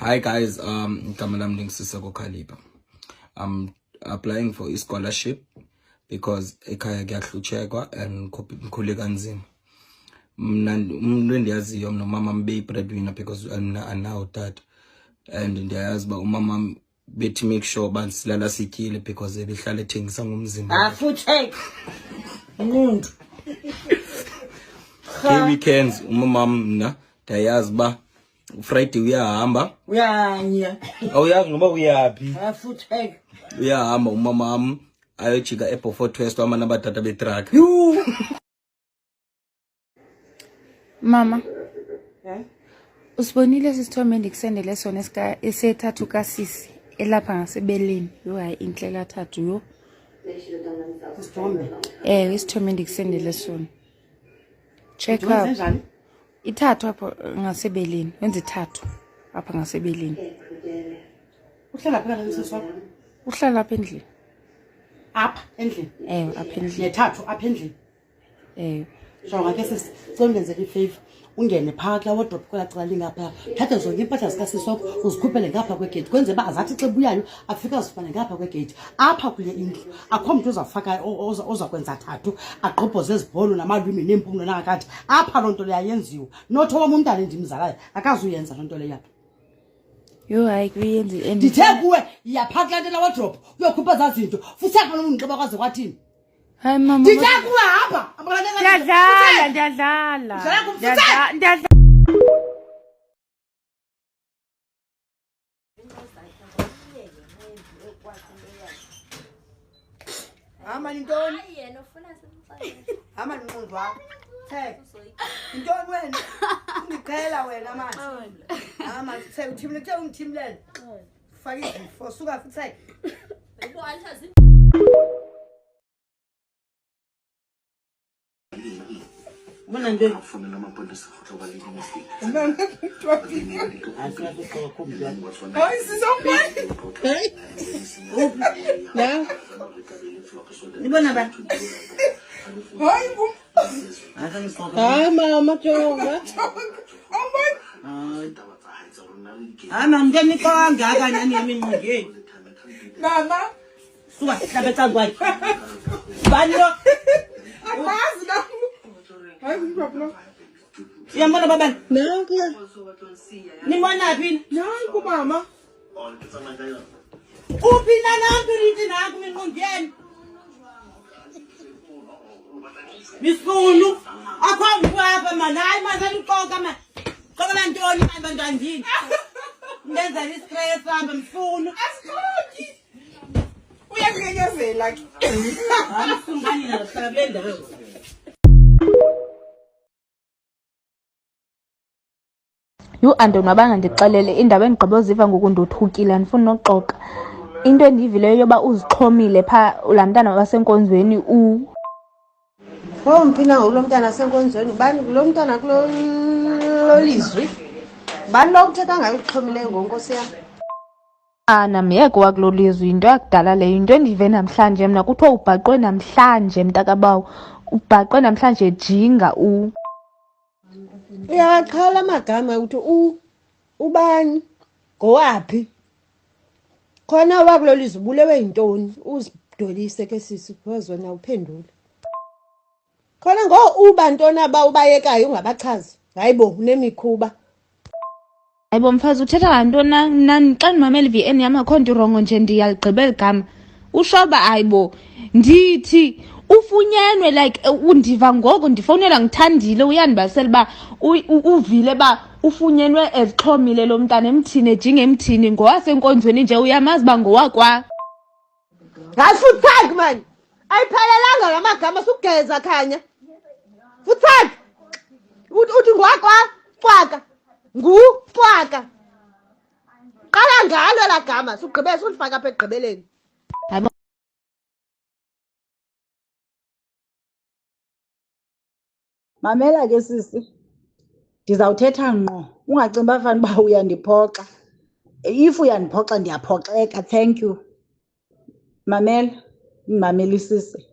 Hi guys, igama lami Lingisiseko Khalipa. I'm applying for a scholarship because ekhaya kuyahlutshekwa and ngikhule kanzima. Mina umuntu endiyaziyo nomama mbe breadwinner because I'm now dad. And ndiyazi ba umama bethi make sure bansilala sityile because ebehlala ethengisa ngomzimba. Futhi umuntu. Weekends umama mna ndiyazi ba Friday uyahamba uyanya awuyazi ngoba uyapi futhi uyahamba umama wami ayojika eBeaufort West wama nabatata betruck Mama usibonile sisithombe ndikusendele sona esethathu kasisi elapha ngasebeleni yo hayi inhlela thathu yo isithombe isithombe ndikusendele sona check up ithathu apho ngasebeleni wenze ithathu apha ngasebeleni uhlala phela lesiswakho uhlala apha endlini apha endlini apha endlini nethathu apha endlini shonga ke sisicondenzele ifavor ungene phakathi wardrobe kwelacala lingapha thatha zonke impahla zikasiswakho uzikhuphele ngapha kwegate kwenze ba azathi xa buyayo afika uzifane ngapha kwegate apha kule indlu akho umuntu uzafaka ozakwenza thathu aqhobhoze ezibholo namalwimi neempulo nakathi apha lonto leyayenziwa not omntana endimzalayo akazuyenza lonto leyo apha yo hayi kuyenzi ndithe kuwe iyaphakla nto la wardrobe uyokhupha zazinto futhi akho nomuntu ngiba kwaze kwathini hayi mama ndithe kuwe hapa ndiyadlala Hama intoni? Yena ufuna simfake. Hama nqondo wakho. Thek. Intoni wena? Ungiqhela wena manje. Hama thek uthimle ke ungithimlele. Faka izifo suka futhi thek. Yebo alhazi. Mina nje ngifuna namapholisa khothoba leli ngisi. Hayi sizomba. La. Nibona ba? Hayi bu. Hayi mama jonga. Hayi mama ngeni kangaka nani yami ngqongeni. Mama. Suka hlabetha kwakhe. Bani lo? Amazi la. Hayi ngibona. Yambona baba? Nanku. Nibona phi? Nanku mama. Uphila nanku lithi nanku ngqongeni. Misifunu akho ngwapha manje hayi manje liqoka manje qoka bantoni manje bantwandini ndenza istress hamba mfunu asikhokhi uyangenyezela ke amfungani nahlabele ndawo yu andonwabanga ndixelele indaba endigqiboziva ngoku ndothukile andifuni noxoka into endiyivileyo yoba uzixhomile pha ulamntana wasenkonzweni Mpina ngulo mntana senkonzweni bani kulo mntana kulo lizwi bani lo uthetha ngayo uxhomileyo ngonkosi yam namyeko wakulo lizwi into yakudala leyo into endive namhlanje mna kuthiwa ubhaqwe namhlanje mntakabawo ubhaqwe namhlanje jinga uyaqhala amagama uthi ubani ngowaphi khona wakulo lizwi bulewe yintoni uzidolise ke sisi because wena uphendule khona uba ntoni abawubayekayo ungabachazi hayibo unemikhuba hayibo mfazi uthetha ngantoni xa ndimamela i-VN yam akho nto irongo nje ndiyaligqibela igama ushoba hayibo ndithi ufunyenwe like undiva ngoku ndifowunela ngithandile uyandibalisela uba uvile uba ufunyenwe ezixhomile lo mntana emthini ejinga emthini ngowasenkonzweni nje uyamazi uba ngowakwa hayi futhaki mani ayiphelelanga la magama sukugeza khanya futhaki uthi ngwakwa fwaka fwaka qala ngalo la gama sugqibele sulifaka apha ekugqibeleni mamela ke sisi ndizawuthetha ngqo ungacimba afana uba uyandiphoxa if uyandiphoxa ndiyaphoxeka thank you mamela ngimamela isisi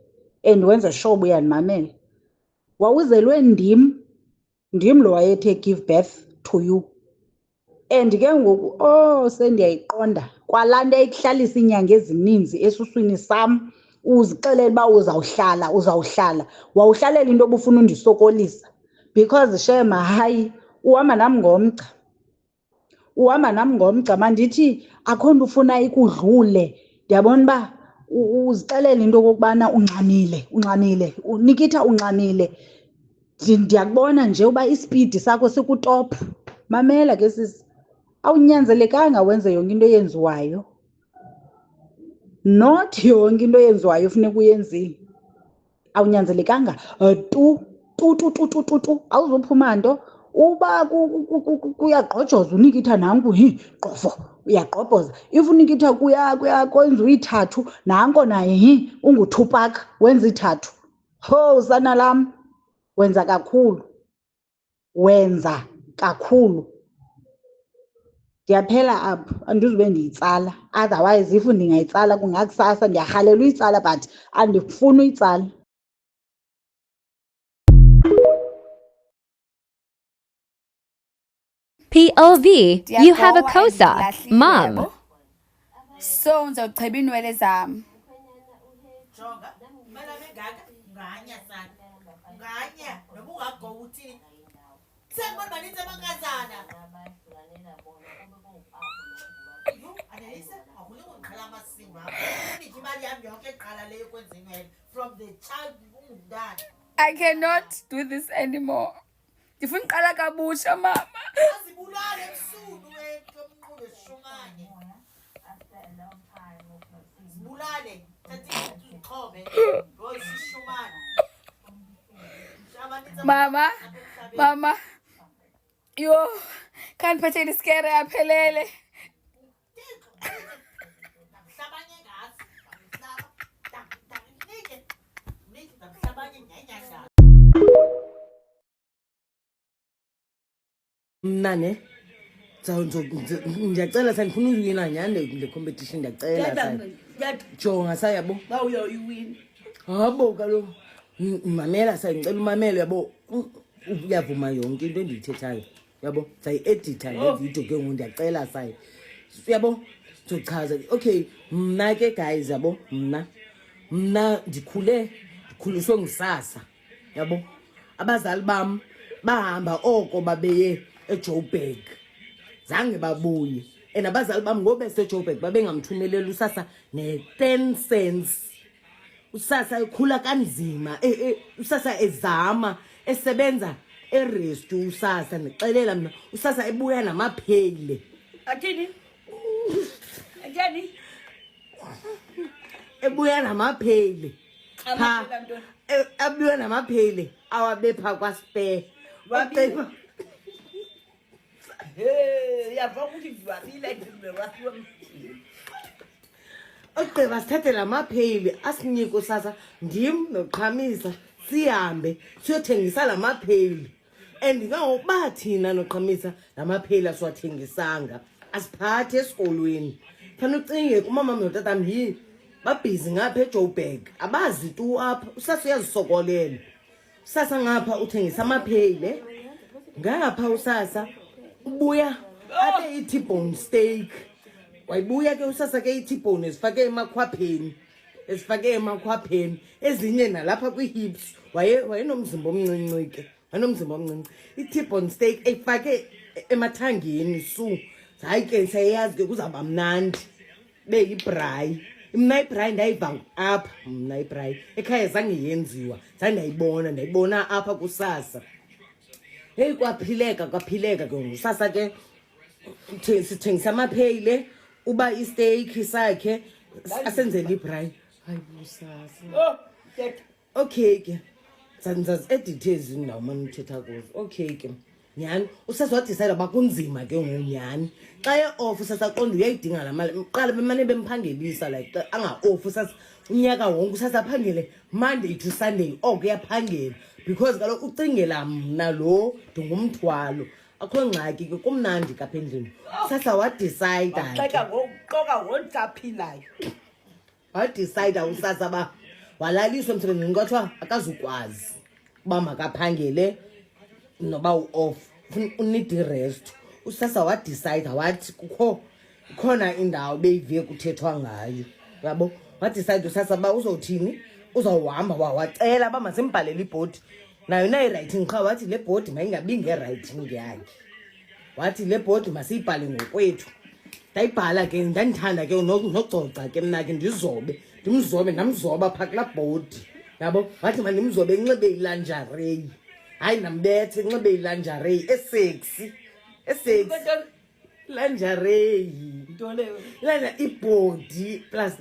and wenze sure uba uyandimamela wawuzelwe ndim lo wayethe give birth to you and ke ngoku sendiyayiqonda kwalaa nto ekuhlalisa iinyanga ezininzi esuswini sam uzixelela uba uzawuhlala wawuhlalela into obufuna undisokolisa because shema hayi uhamba nam ngomgca mandithi akho nto ufuna ikudlule ndiyabona uba uzixelela into okokubana ungxamile Nikita ungxamile ndiyakubona nje uba ispidi sakho sikutophu mamela ke sisi awunyanzelekanga wenze yonke into eyenziwayo not yonke into eyenziwayo funeka uyenzile awunyanzelekanga tu awuzophuma nto uba kuyagqojozwa unikitha nanku qofo uyagqobhoza if unikitha kwenza uyithathu nanko naye ungu-2 wenza ithathu ho sana lam wenza kakhulu ndiyaphela apho andizube ndiyitsala otherwise if ndingayitsala kungakusasa ndiyarhalela uyitsala but andifuni uyitsala. POV, you have a Kosa, Mom. So ngizawucheba inwele zami. Jonga, mina mengaka nganya sana. Nganya noma ungago uthini. Sengibona baninzi amankazana. Anelisa, awulike ungiqhala amasimba. Ngithi imali yami yonke eqala leyo kwenza inwele from the child ungumntana. I cannot do this anymore. Ndifuna uqala kabusha mama. Azibulale ebusuku wethu omnqube sishumane. Zibulale, thatha izixhobe, ngosishumane. Mama. Yo, can't put any scare aphelele. Mhlabanye ngazi. Nike mhlabanye nyanyasha. Mnane ndiyacela sandifuna uyiwina nyhani le competition ndiyacela jonga sayabo bawuyoyiwina habo kaloku mamela sayicela umamelo yabo uyavuma yonke into endiyithethayo yabo sayi-editha le video ke ngoku ndiyacela sayi yabo ndizochaza okay mna ke guys yabo mna ndikhuliswe ngusasa yabo abazali bam bahamba oko babeye eJoburg zange babuye and abazali bami ngobe seJoburg babengamthumelela usasa ne10 cents usasa ekhula kanzima usasa ezama esebenza erestu usasa nixelela mina usasa ebuya namaphele athini ebuya namaphele abuya namaphele awabepha kwaspare waqeba yava ukuthi ngivabile ngibewasiwa ogqiba sithathe lamapheli asinike usasa ndim noqhamisa sihambe siyothengisa lamapheli and ngoba thina noqhamisa lamapheli asiwathengisanga asiphathe esikolweni fana ucinge kumama notata mhi babhizi ngapha eJoburg abazi tu apha usasa uyazisokolela usasa ngapha uthengisa amapheli ngapha usasa ubuya ate i-T-bone steak wayibuya ke usasa ke i-T-bone esifake emakhwapheni ezinye nalapha kwi-hips wayenomzimba omncinci ke i-T-bone steak efake emathangeni su hayi ke sayazi ke kuzaba mnandi beyibrayi mna ibrayi ndayiva apha mna ibrayi ekhaya zange yenziwa ndayibona apha kusasa hey kwaphileka ke ngusasa ke sithengisa amaphele uba isteak sakhe asenzele ibrayi hayi busasa okay ke sanzazi edetails ndawo manje uthetha kuzo okay ke nyani usasa wadecide bakunzima ke ngonyani xa ye-off usasaqonda uyayidinga la mali qala bemane bemphangelisa like anga-off usasa unyaka wonke usasaphangele Monday to Sunday uyaphangela because kaloku ucingela mna lo ndingumthwalo akho ngxaki ke kumnandi kapha endlini sasa wadecide xeka ngokuqoka wontsaphilayo wadecide usasa ba walaliswa emsebenzini kwathiwa akazukwazi uba makaphangele noba u-off unid rest usasa wadecide wathi kukhona indawo beyive kuthethwa ngayo yabo wadecide usasa ba uzothini uzawuhamba wacela ba masimbhalele ibhodi nayo nayi writing qha wathi le bhodi mayingabi nge-writing yakhe wathi le bhodi masiyibhale ngokwethu ndayibhala ke ndandithanda ke nococa ke mna ke ndimzobe ndamzoba phaa kulaa bhodi yabo wathi mandimzobe enxibe ilanjarey hayi nambethe enxibe ilanjarey esexy lingerie lana ibhodi plus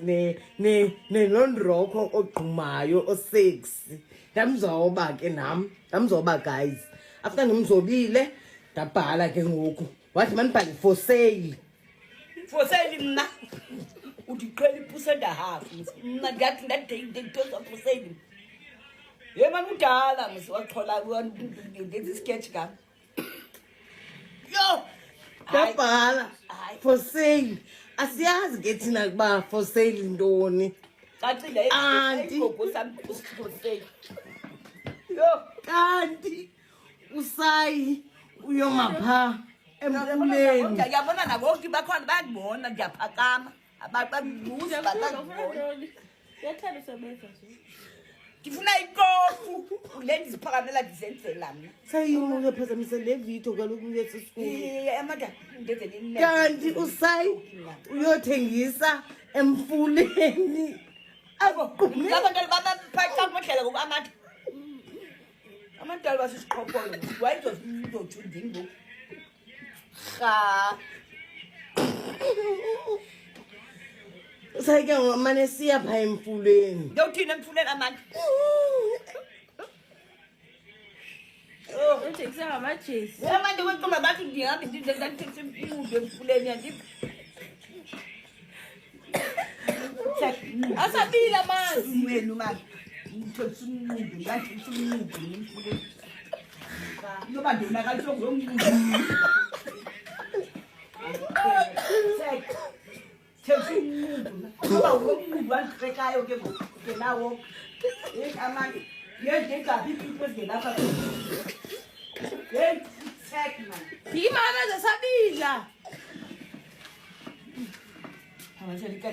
nonroko ogqumayo osexy ndamzoba ke ndamzoba guys after ndimzobile ndabhala ke ngoku wathi mandibhale for sale mna udiqhela iphusenda half mna ngathi ndadeyitoza for sale ye mani udala msiwaxhola ndenza sketch kam yo ndabhala for sale asiyazi ke thina kuba for sale ntoni cacile igogo sam for sale yo kanti usayi uyomapha emfuleni yabona nabonke bakhona bayakubona ndiyaphakama ababuze bakubona ndifuna ikofu le ndiziphakamela ndizenzela mna sayini uyaphazamisa le video kaloku uyesisikhulu amada ndenzele kanti usayi uyothengisa emfuleni abantwana babaphatha kumadlela ngoku amantwana basisiqhopolo wayezozojundini ngoku ha sayike mane siya phaa emfuleni ndiyawuthini emfuleni amanda amanda kweqoma bathi ndihambe ndithengisa imudu emfuleni yandiphi asabile amanzi wenu manje ngithengisa umudu ngathengisa umudu emfuleni noba ndonakaliswe ngulo mntu thengisa umudu noba ngulo mntu wandikrekayo ke nawo amanye yendingaphi ipipo ezingelapha yimama zasabila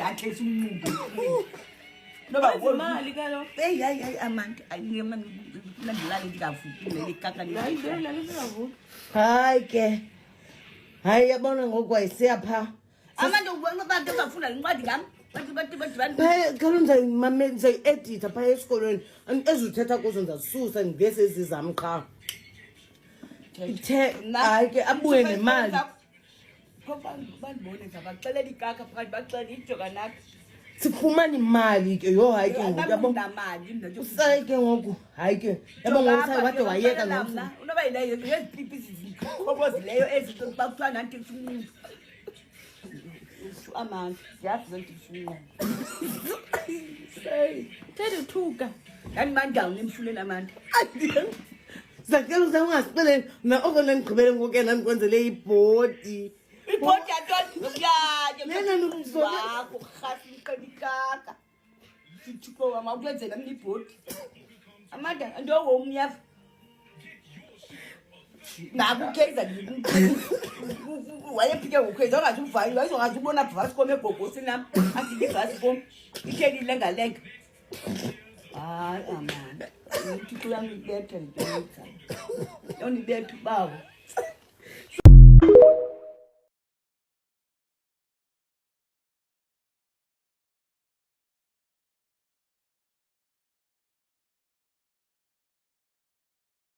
athengisa umudu noba imali kalo hayi amanda nandilale ndingavukile lekaka hayi ke hayi yabona ngoku wayisiya phaa abantu bantu bafunda incwadi ngam kalo ndizayi-editha phaa esikolweni ezithetha kuzo ndazisusa ndivese ezizam qha hayi ke abuye nemali bandibone zabaxelela ikaka phakathi baxelela ijokanati sifumana imali ke yo hayi ke ngoku usayi ke ngoku hayi ke yabo ngokusayi wade wayeka unoba yileyo yezipipi zizikhobozileyo bakuthiwa nantengisa umuntu amandla ndiyazi zentengisa umuntu thetha ndandimandawuni emfuleni amandla zakela uzame ungasixeleli oko ndandigqibele ngoku ndandikwenzele ibhodi ibhodi yantoni yakho rhasi mqela ikaka thixo wam awukwenzela mna ibhodi amanda andowomnyava nakukeza wayephike ngokhwezi angathi uvayo wayezongathi ubona bhasi kom ebhogosini nam andike ibhasi kom ithelile lengalenga hayi amanda thixo uyamibetha ndiyonibetha ubawo